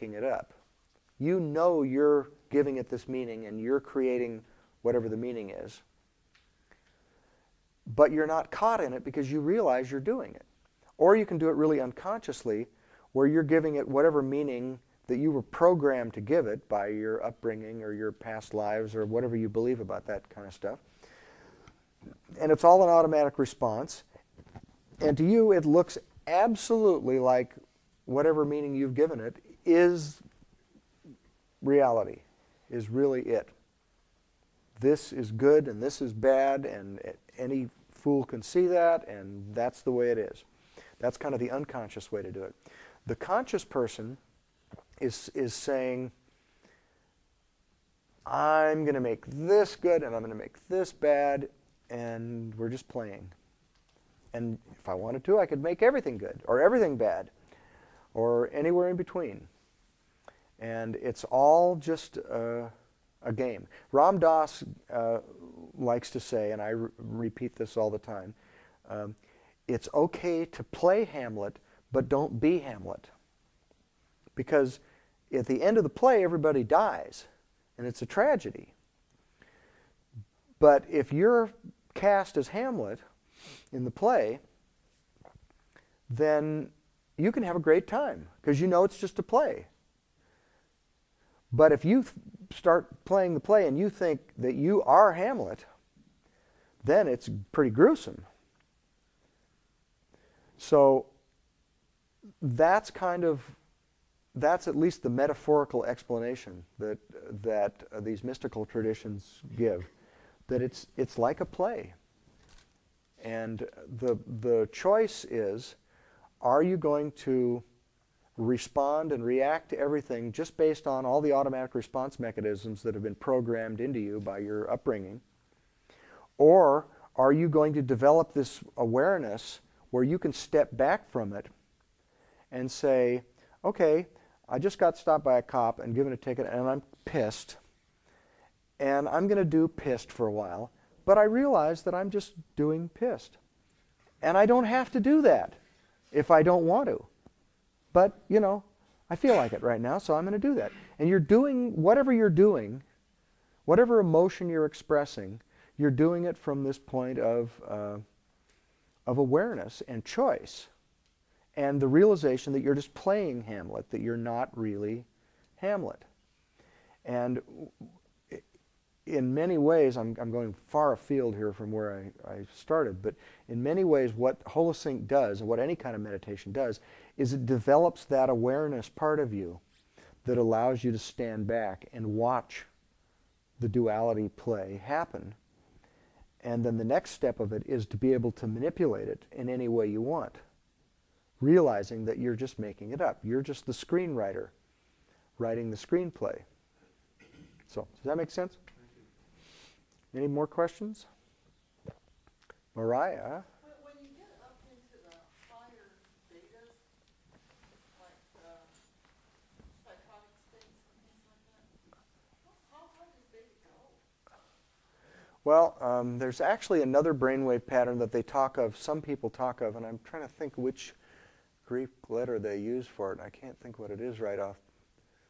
making it up. You know you're giving it this meaning and you're creating whatever the meaning is. But you're not caught in it because you realize you're doing it. Or you can do it really unconsciously, where you're giving it whatever meaning that you were programmed to give it by your upbringing or your past lives or whatever you believe about that kind of stuff. And it's all an automatic response. And to you, it looks absolutely like whatever meaning you've given it is reality, is really it. This is good and this is bad, and any fool can see that, and that's the way it is. That's kind of the unconscious way to do it. The conscious person is saying, I'm going to make this good and I'm going to make this bad, and we're just playing. And if I wanted to, I could make everything good or everything bad or anywhere in between. And it's all just a game. Ram Dass likes to say, and I repeat this all the time, it's okay to play Hamlet, but don't be Hamlet. Because at the end of the play, everybody dies, and it's a tragedy. But if you're cast as Hamlet in the play, then you can have a great time, because you know it's just a play. But if you start playing the play and you think that you are Hamlet, then it's pretty gruesome. So that's at least the metaphorical explanation that these mystical traditions give, that it's like a play. And the choice is, are you going to respond and react to everything just based on all the automatic response mechanisms that have been programmed into you by your upbringing? Or are you going to develop this awareness where you can step back from it and say, okay, I just got stopped by a cop and given a ticket and I'm pissed, and I'm going to do pissed for a while, but I realize that I'm just doing pissed. And I don't have to do that if I don't want to. But, you know, I feel like it right now, so I'm going to do that. And you're doing, whatever emotion you're expressing, you're doing it from this point of awareness and choice. And the realization that you're just playing Hamlet, that you're not really Hamlet. And in many ways, I'm going far afield here from where I started, but in many ways what Holosync does, and what any kind of meditation does, is it develops that awareness part of you that allows you to stand back and watch the duality play happen. And then the next step of it is to be able to manipulate it in any way you want, realizing that you're just making it up. You're just the screenwriter writing the screenplay. So, does that make sense? Any more questions? Mariah? When you get up into the higher betas, like psychotic states and things like that, how does beta go? Well, there's actually another brainwave pattern that they talk of, some people talk of, and I'm trying to think which Greek letter they use for it. I can't think what it is right off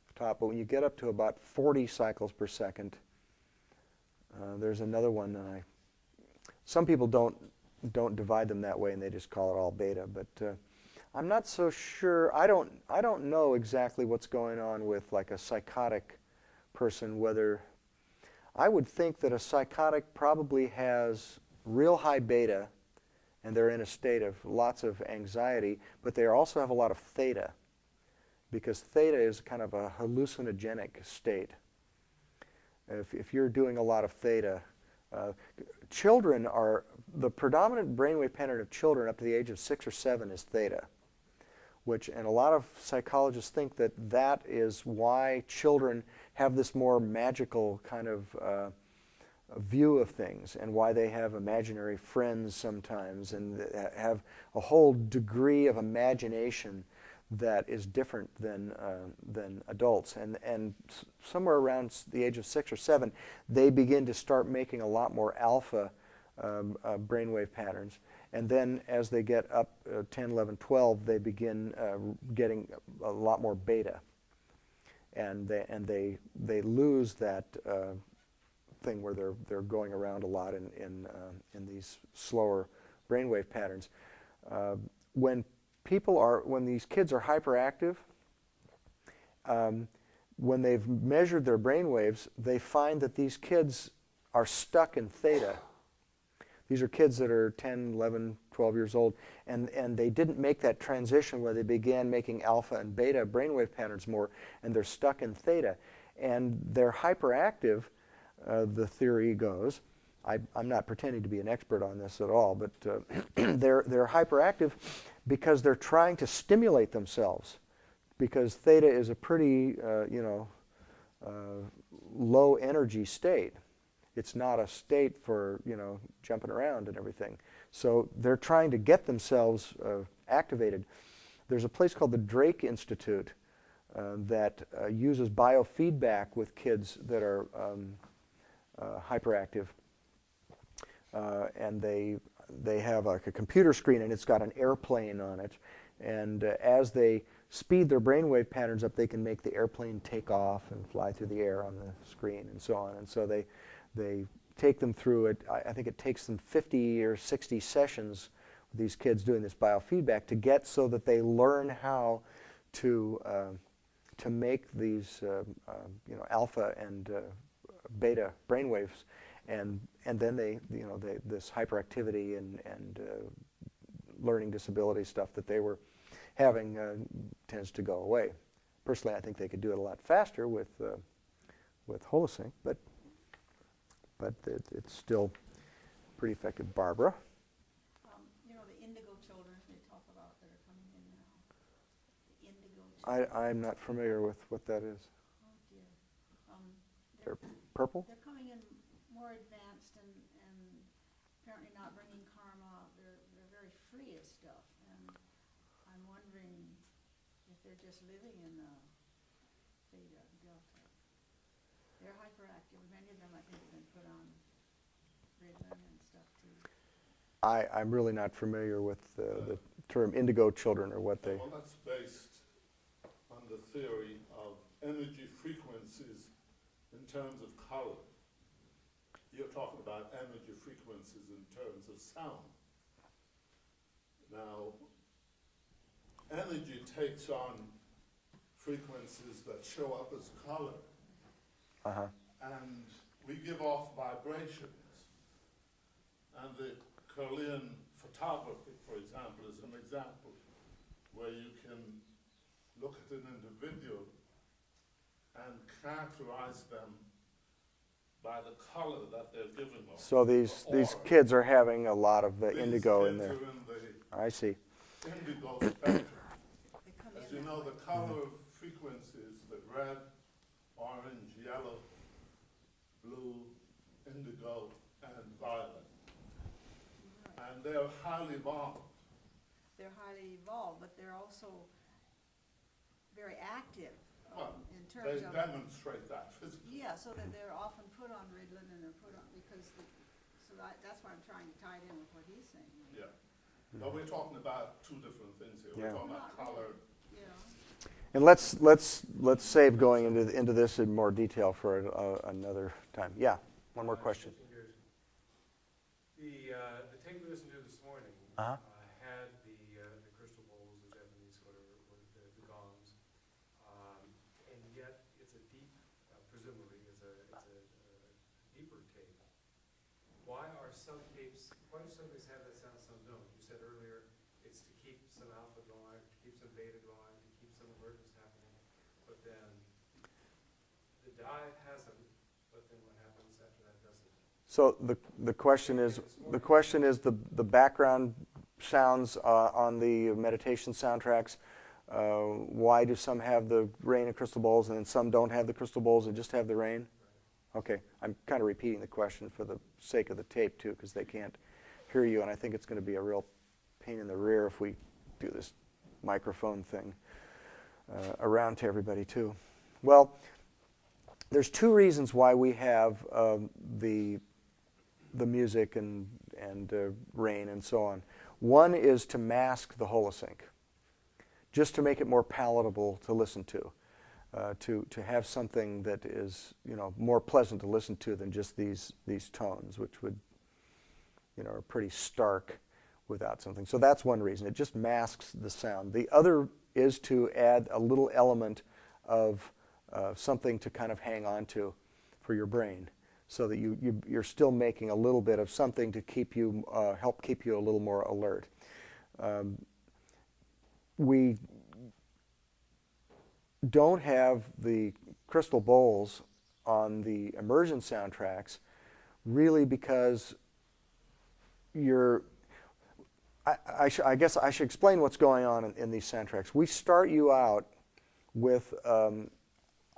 the top, but when you get up to about 40 cycles per second, there's another one, and some people don't divide them that way, and they just call it all beta. But I'm not so sure. I don't know exactly what's going on with like a psychotic person. Whether I would think that a psychotic probably has real high beta, and they're in a state of lots of anxiety, but they also have a lot of theta, because theta is kind of a hallucinogenic state. If you're doing a lot of theta, children are, the predominant brainwave pattern of children up to the age of 6 or 7 is theta, and a lot of psychologists think that that is why children have this more magical kind of view of things, and why they have imaginary friends sometimes, and have a whole degree of imagination that is different than adults. And somewhere around the age of 6 or 7, they begin to start making a lot more alpha brainwave patterns. And then as they get up 10, 11, 12, they begin getting a lot more beta. and they lose that thing where they're going around a lot in these slower brainwave patterns. When these kids are hyperactive, when they've measured their brain waves, they find that these kids are stuck in theta. These are kids that are 10, 11, 12 years old, and they didn't make that transition where they began making alpha and beta brainwave patterns more, and they're stuck in theta. And they're hyperactive, the theory goes. I'm not pretending to be an expert on this at all, but they're hyperactive because they're trying to stimulate themselves, because theta is a pretty low energy state. It's not a state for jumping around and everything. So they're trying to get themselves activated. There's a place called the Drake Institute that uses biofeedback with kids that are hyperactive, and they have like a computer screen, and it's got an airplane on it. And as they speed their brainwave patterns up, they can make the airplane take off and fly through the air on the screen and so on. And so they take them through it. I think it takes them 50 or 60 sessions with these kids doing this biofeedback to get so that they learn how to make these alpha and beta brainwaves, and then this hyperactivity and learning disability stuff that they were having tends to go away. Personally, I think they could do it a lot faster with Holosync, but it's still pretty effective. Barbara? The indigo children they talk about that are coming in now. The indigo children. I'm not familiar with what that is. Oh dear. They're purple? They're coming in more advanced and apparently not bringing karma. They're very free of stuff, and I'm wondering if they're just living in the theta delta. They're hyperactive. Many of them, I think, have been put on Ritalin and stuff too. I'm really not familiar with the term indigo children or what they... Well, that's based on the theory of energy frequencies in terms of color. You're talking about energy frequencies in terms of sound. Now, energy takes on frequencies that show up as color. And we give off vibrations. And the Curlian photography, for example, is an example where you can look at an individual and characterize them by the color that they're giving off. So these kids are having a lot of indigo in there. These kids are in the I see. indigo spectrum. As you know, the color of frequencies, the red, orange, yellow, blue, indigo, and violet. And they're highly evolved. They're highly evolved, but they're also very active in They terms of... demonstrate that physically. Yeah, so that they're often put on Ritalin and they're put on, because, that's why I'm trying to tie it in with what he's saying. Yeah. But we're talking about two different things here. Yeah. We're talking about color. And let's save going into this in more detail for another time. Yeah, one more question. The tape we listened to this morning had the crystal bowls, the Japanese, whatever, the gongs, and yet it's a deep, presumably it's a deeper tape. Why do some tapes have that sound, some don't? You said earlier it's to keep some alpha going, to keep some beta going, to keep some alertness happening, but then the dive has them, but then what happens after that doesn't? So the question is the background sounds on the meditation soundtracks. Why do some have the rain and crystal bowls, and then some don't have the crystal bowls and just have the rain? Okay, I'm kind of repeating the question for the sake of the tape too, because they can't hear you, and I think it's going to be a real pain in the rear if we do this microphone thing around to everybody too. Well, there's two reasons why we have the music and rain and so on. One is to mask the Holosync, just to make it more palatable to listen to. to have something that is, you know, more pleasant to listen to than just these tones, which would, you know, are pretty stark without something. So that's one reason. It just masks the sound. The other is to add a little element of something to kind of hang on to for your brain, so that you're still making a little bit of something to keep you, help keep you a little more alert. We don't have the crystal bowls on the immersion soundtracks really because I guess I should explain what's going on in these soundtracks. We start you out with a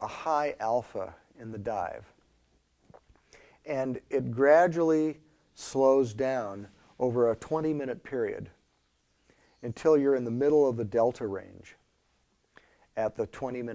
high alpha in the dive, and it gradually slows down over a 20-minute period until you're in the middle of the delta range at the 20-minute